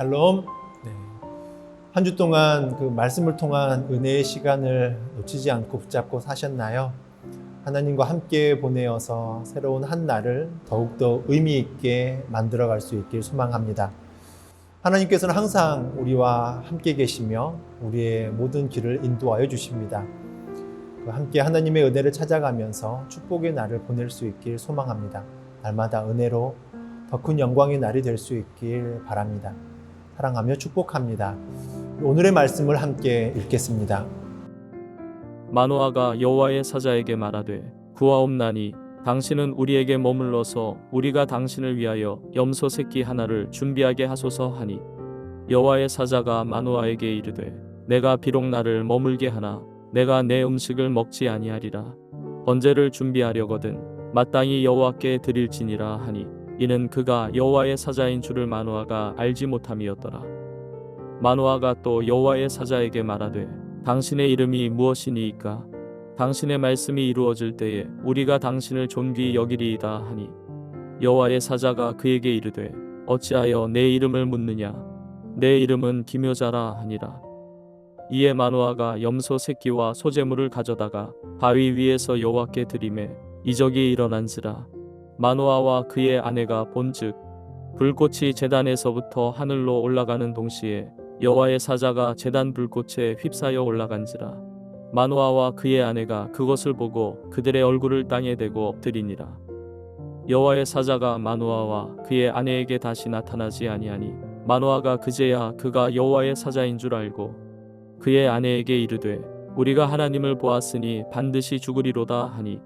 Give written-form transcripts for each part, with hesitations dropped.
샬롬. 네. 한 주 동안 그 말씀을 통한 은혜의 시간을 놓치지 않고 붙잡고 사셨나요? 하나님과 함께 보내어서 새로운 한 날을 더욱더 의미 있게 만들어갈 수 있길 소망합니다. 하나님께서는 항상 우리와 함께 계시며 우리의 모든 길을 인도하여 주십니다. 함께 하나님의 은혜를 찾아가면서 축복의 날을 보낼 수 있길 소망합니다. 날마다 은혜로 더 큰 영광의 날이 될 수 있길 바랍니다. 사랑하며 축복합니다. 오늘의 말씀을 함께 읽겠습니다. 마노아가 여호와의 사자에게 말하되 구하옵나니 당신은 우리에게 머물러서 우리가 당신을 위하여 염소 새끼 하나를 준비하게 하소서 하니 여호와의 사자가 마노아에게 이르되 내가 비록 나를 머물게 하나 내가 내 음식을 먹지 아니하리라. 번제를 준비하려거든 마땅히 여호와께 드릴지니라 하니 이는 그가 여호와의 사자인 줄을 마노아가 알지 못함이었더라. 마노아가 또 여호와의 사자에게 말하되 당신의 이름이 무엇이니이까? 당신의 말씀이 이루어질 때에 우리가 당신을 존귀히 여기리이다 하니 여호와의 사자가 그에게 이르되 어찌하여 내 이름을 묻느냐? 내 이름은 기묘자라 하니라. 이에 마노아가 염소 새끼와 소제물을 가져다가 바위 위에서 여호와께 드리매 이적이 일어난지라. 마노아와 그의 아내가 본즉 불꽃이 제단에서부터 하늘로 올라가는 동시에 여호와의 사자가 제단 불꽃에 휩싸여 올라간지라. 마노아와 그의 아내가 그것을 보고 그들의 얼굴을 땅에 대고 엎드리니라. 여호와의 사자가 마노아와 그의 아내에게 다시 나타나지 아니하니 마노아가 그제야 그가 여호와의 사자인 줄 알고 그의 아내에게 이르되 우리가 하나님을 보았으니 반드시 죽으리로다 하니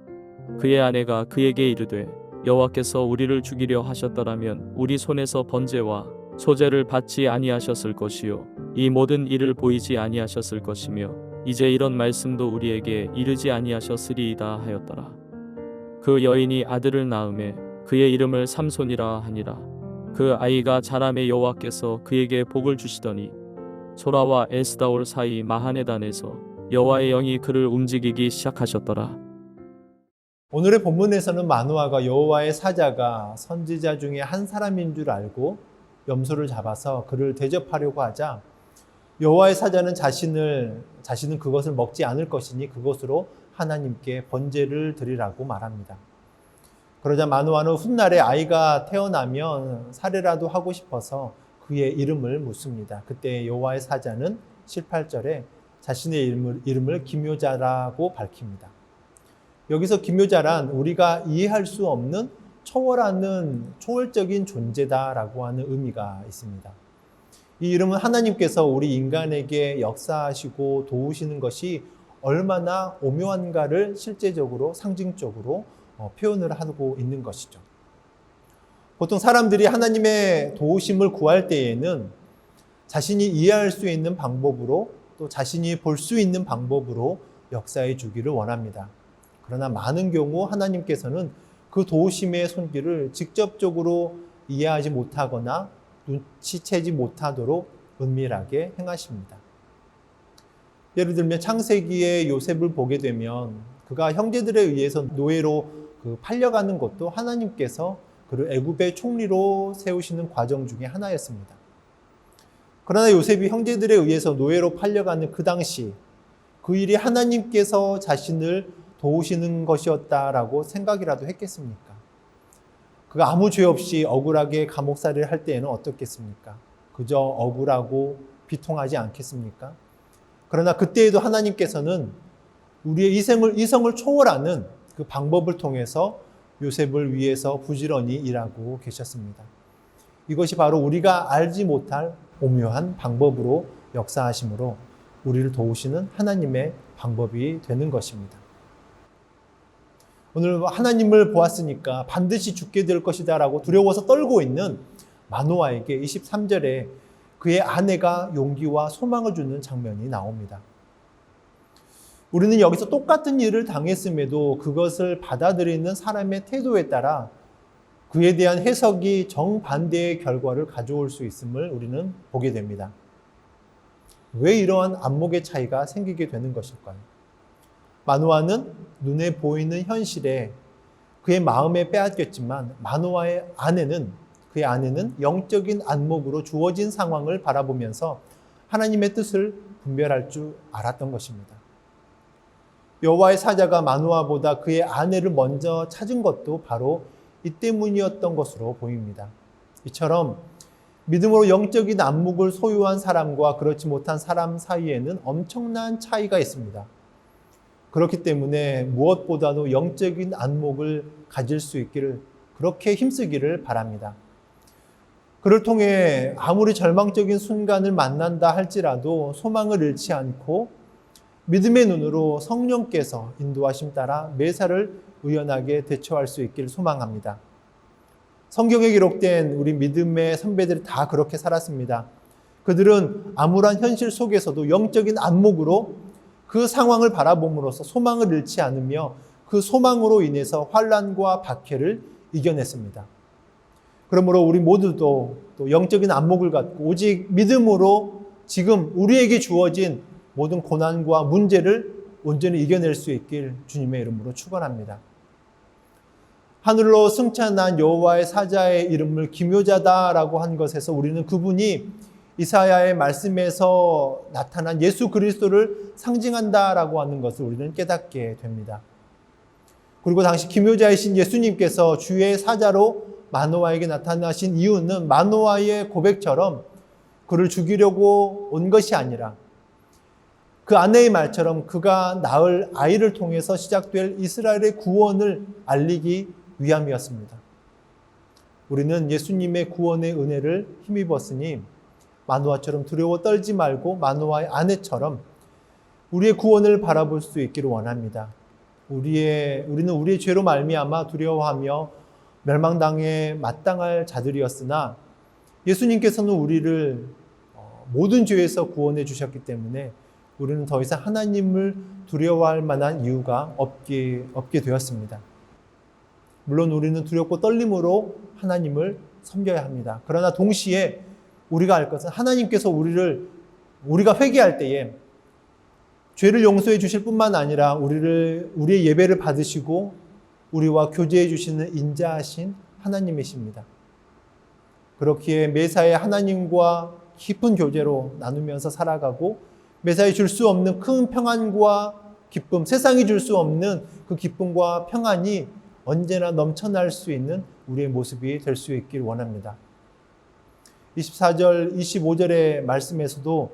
그의 아내가 그에게 이르되 여호와께서 우리를 죽이려 하셨더라면 우리 손에서 번제와 소제를 받지 아니하셨을 것이요 이 모든 일을 보이지 아니하셨을 것이며 이제 이런 말씀도 우리에게 이르지 아니하셨으리이다 하였더라. 그 여인이 아들을 낳음에 그의 이름을 삼손이라 하니라. 그 아이가 자라매 여호와께서 그에게 복을 주시더니 소라와 에스다올 사이 마하네단에서 여호와의 영이 그를 움직이기 시작하셨더라. 오늘의 본문에서는 마노아가 여호와의 사자가 선지자 중에 한 사람인 줄 알고 염소를 잡아서 그를 대접하려고 하자 여호와의 사자는 자신은 그것을 먹지 않을 것이니 그것으로 하나님께 번제를 드리라고 말합니다. 그러자 마노아는 훗날에 아이가 태어나면 살해라도 하고 싶어서 그의 이름을 묻습니다. 그때 여호와의 사자는 18절에 자신의 이름을 기묘자라고 밝힙니다. 여기서 기묘자란 우리가 이해할 수 없는 초월하는 초월적인 존재다라고 하는 의미가 있습니다. 이 이름은 하나님께서 우리 인간에게 역사하시고 도우시는 것이 얼마나 오묘한가를 실제적으로 상징적으로 표현을 하고 있는 것이죠. 보통 사람들이 하나님의 도우심을 구할 때에는 자신이 이해할 수 있는 방법으로 또 자신이 볼 수 있는 방법으로 역사해 주기를 원합니다. 그러나 많은 경우 하나님께서는 그 도우심의 손길을 직접적으로 이해하지 못하거나 눈치채지 못하도록 은밀하게 행하십니다. 예를 들면 창세기의 요셉을 보게 되면 그가 형제들에 의해서 노예로 팔려가는 것도 하나님께서 그를 애굽의 총리로 세우시는 과정 중에 하나였습니다. 그러나 요셉이 형제들에 의해서 노예로 팔려가는 그 당시 그 일이 하나님께서 자신을 도우시는 것이었다라고 생각이라도 했겠습니까? 그가 아무 죄 없이 억울하게 감옥살이를 할 때에는 어떻겠습니까? 그저 억울하고 비통하지 않겠습니까? 그러나 그때에도 하나님께서는 우리의 이성을 초월하는 그 방법을 통해서 요셉을 위해서 부지런히 일하고 계셨습니다. 이것이 바로 우리가 알지 못할 오묘한 방법으로 역사하심으로 우리를 도우시는 하나님의 방법이 되는 것입니다. 오늘 하나님을 보았으니까 반드시 죽게 될 것이다 라고 두려워서 떨고 있는 마노아에게 23절에 그의 아내가 용기와 소망을 주는 장면이 나옵니다. 우리는 여기서 똑같은 일을 당했음에도 그것을 받아들이는 사람의 태도에 따라 그에 대한 해석이 정반대의 결과를 가져올 수 있음을 우리는 보게 됩니다. 왜 이러한 안목의 차이가 생기게 되는 것일까요? 마노아는 눈에 보이는 현실에 그의 마음에 빼앗겼지만 마노아의 아내는 그의 아내는 영적인 안목으로 주어진 상황을 바라보면서 하나님의 뜻을 분별할 줄 알았던 것입니다. 여호와의 사자가 마노아보다 그의 아내를 먼저 찾은 것도 바로 이 때문이었던 것으로 보입니다. 이처럼 믿음으로 영적인 안목을 소유한 사람과 그렇지 못한 사람 사이에는 엄청난 차이가 있습니다. 그렇기 때문에 무엇보다도 영적인 안목을 가질 수 있기를 그렇게 힘쓰기를 바랍니다. 그를 통해 아무리 절망적인 순간을 만난다 할지라도 소망을 잃지 않고 믿음의 눈으로 성령께서 인도하심 따라 매사를 의연하게 대처할 수 있기를 소망합니다. 성경에 기록된 우리 믿음의 선배들이 다 그렇게 살았습니다. 그들은 암울한 현실 속에서도 영적인 안목으로 그 상황을 바라봄으로써 소망을 잃지 않으며 그 소망으로 인해서 환난과 박해를 이겨냈습니다. 그러므로 우리 모두도 또 영적인 안목을 갖고 오직 믿음으로 지금 우리에게 주어진 모든 고난과 문제를 온전히 이겨낼 수 있길 주님의 이름으로 축원합니다. 하늘로 승천한 여호와의 사자의 이름을 기묘자다라고 한 것에서 우리는 그분이 이사야의 말씀에서 나타난 예수 그리스도를 상징한다라고 하는 것을 우리는 깨닫게 됩니다. 그리고 당시 기묘자이신 예수님께서 주의 사자로 마노아에게 나타나신 이유는 마노아의 고백처럼 그를 죽이려고 온 것이 아니라 그 아내의 말처럼 그가 낳을 아이를 통해서 시작될 이스라엘의 구원을 알리기 위함이었습니다. 우리는 예수님의 구원의 은혜를 힘입었으니 마노아처럼 두려워 떨지 말고 마노아의 아내처럼 우리의 구원을 바라볼 수 있기를 원합니다. 우리는 우리의 죄로 말미암아 두려워하며 멸망당에 마땅할 자들이었으나 예수님께서는 우리를 모든 죄에서 구원해 주셨기 때문에 우리는 더 이상 하나님을 두려워할 만한 이유가 없게 되었습니다. 물론 우리는 두렵고 떨림으로 하나님을 섬겨야 합니다. 그러나 동시에 우리가 알 것은 하나님께서 우리가 회개할 때에 죄를 용서해 주실 뿐만 아니라 우리의 예배를 받으시고 우리와 교제해 주시는 인자하신 하나님이십니다. 그렇기에 매사에 하나님과 깊은 교제로 나누면서 살아가고 매사에 줄 수 없는 큰 평안과 기쁨, 세상이 줄 수 없는 그 기쁨과 평안이 언제나 넘쳐날 수 있는 우리의 모습이 될 수 있길 원합니다. 24절, 25절의 말씀에서도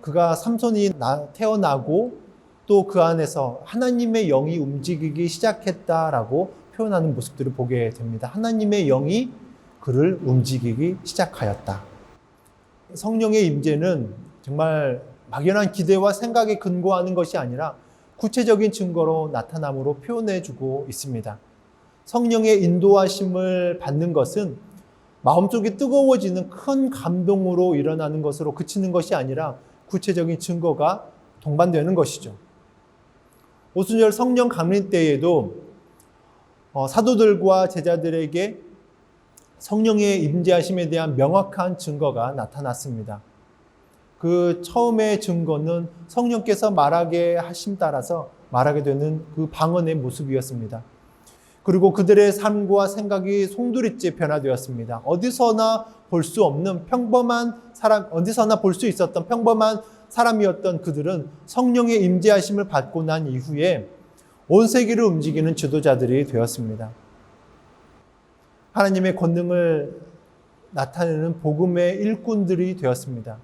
그가 삼손이 태어나고 또 그 안에서 하나님의 영이 움직이기 시작했다라고 표현하는 모습들을 보게 됩니다. 하나님의 영이 그를 움직이기 시작하였다. 성령의 임재는 정말 막연한 기대와 생각에 근거하는 것이 아니라 구체적인 증거로 나타남으로 표현해주고 있습니다. 성령의 인도하심을 받는 것은 마음속이 뜨거워지는 큰 감동으로 일어나는 것으로 그치는 것이 아니라 구체적인 증거가 동반되는 것이죠. 오순절 성령 강림 때에도 사도들과 제자들에게 성령의 임재하심에 대한 명확한 증거가 나타났습니다. 그 처음의 증거는 성령께서 말하게 하심 따라서 말하게 되는 그 방언의 모습이었습니다. 그리고 그들의 삶과 생각이 송두리째 변화되었습니다. 어디서나 볼 수 없는 평범한 사람, 어디서나 볼 수 있었던 평범한 사람이었던 그들은 성령의 임재하심을 받고 난 이후에 온 세계를 움직이는 지도자들이 되었습니다. 하나님의 권능을 나타내는 복음의 일꾼들이 되었습니다.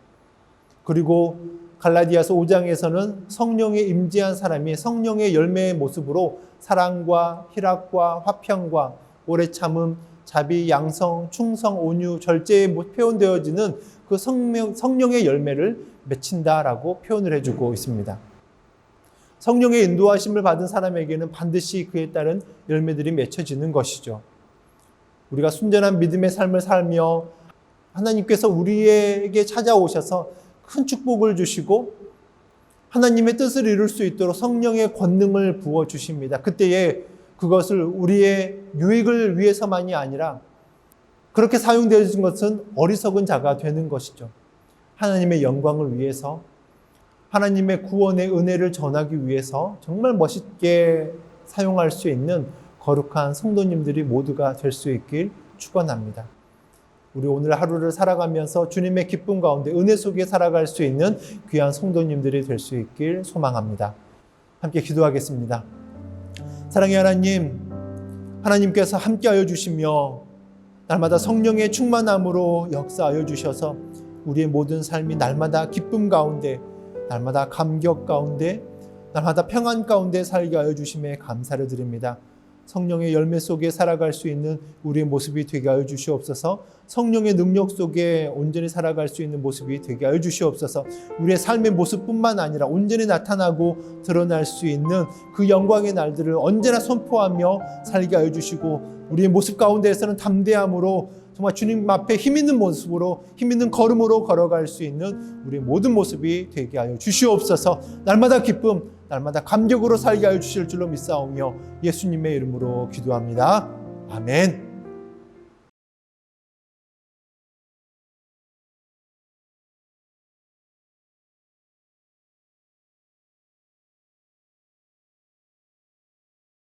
그리고 갈라디아서 5장에서는 성령의 임재한 사람이 성령의 열매의 모습으로 사랑과 희락과 화평과 오래 참음, 자비, 양성, 충성, 온유, 절제에 표현되어지는 그 성령의 열매를 맺힌다라고 표현을 해주고 있습니다. 성령의 인도하심을 받은 사람에게는 반드시 그에 따른 열매들이 맺혀지는 것이죠. 우리가 순전한 믿음의 삶을 살며 하나님께서 우리에게 찾아오셔서 큰 축복을 주시고 하나님의 뜻을 이룰 수 있도록 성령의 권능을 부어주십니다. 그때에 그것을 우리의 유익을 위해서만이 아니라 그렇게 사용되어진 것은 어리석은 자가 되는 것이죠. 하나님의 영광을 위해서 하나님의 구원의 은혜를 전하기 위해서 정말 멋있게 사용할 수 있는 거룩한 성도님들이 모두가 될 수 있길 축원합니다. 우리 오늘 하루를 살아가면서 주님의 기쁨 가운데 은혜 속에 살아갈 수 있는 귀한 성도님들이 될 수 있길 소망합니다. 함께 기도하겠습니다. 사랑의 하나님, 하나님께서 함께하여 주시며 날마다 성령의 충만함으로 역사하여 주셔서 우리의 모든 삶이 날마다 기쁨 가운데, 날마다 감격 가운데, 날마다 평안 가운데 살게 하여 주심에 감사를 드립니다. 성령의 열매 속에 살아갈 수 있는 우리의 모습이 되게 하여 주시옵소서. 성령의 능력 속에 온전히 살아갈 수 있는 모습이 되게 하여 주시옵소서. 우리의 삶의 모습뿐만 아니라 온전히 나타나고 드러날 수 있는 그 영광의 날들을 언제나 선포하며 살게 하여 주시고, 우리의 모습 가운데에서는 담대함으로 정말 주님 앞에 힘있는 모습으로, 힘있는 걸음으로 걸어갈 수 있는 우리의 모든 모습이 되게 하여 주시옵소서. 날마다 기쁨, 날마다 감격으로 살게 하여 주실 줄로 믿사오며 예수님의 이름으로 기도합니다. 아멘.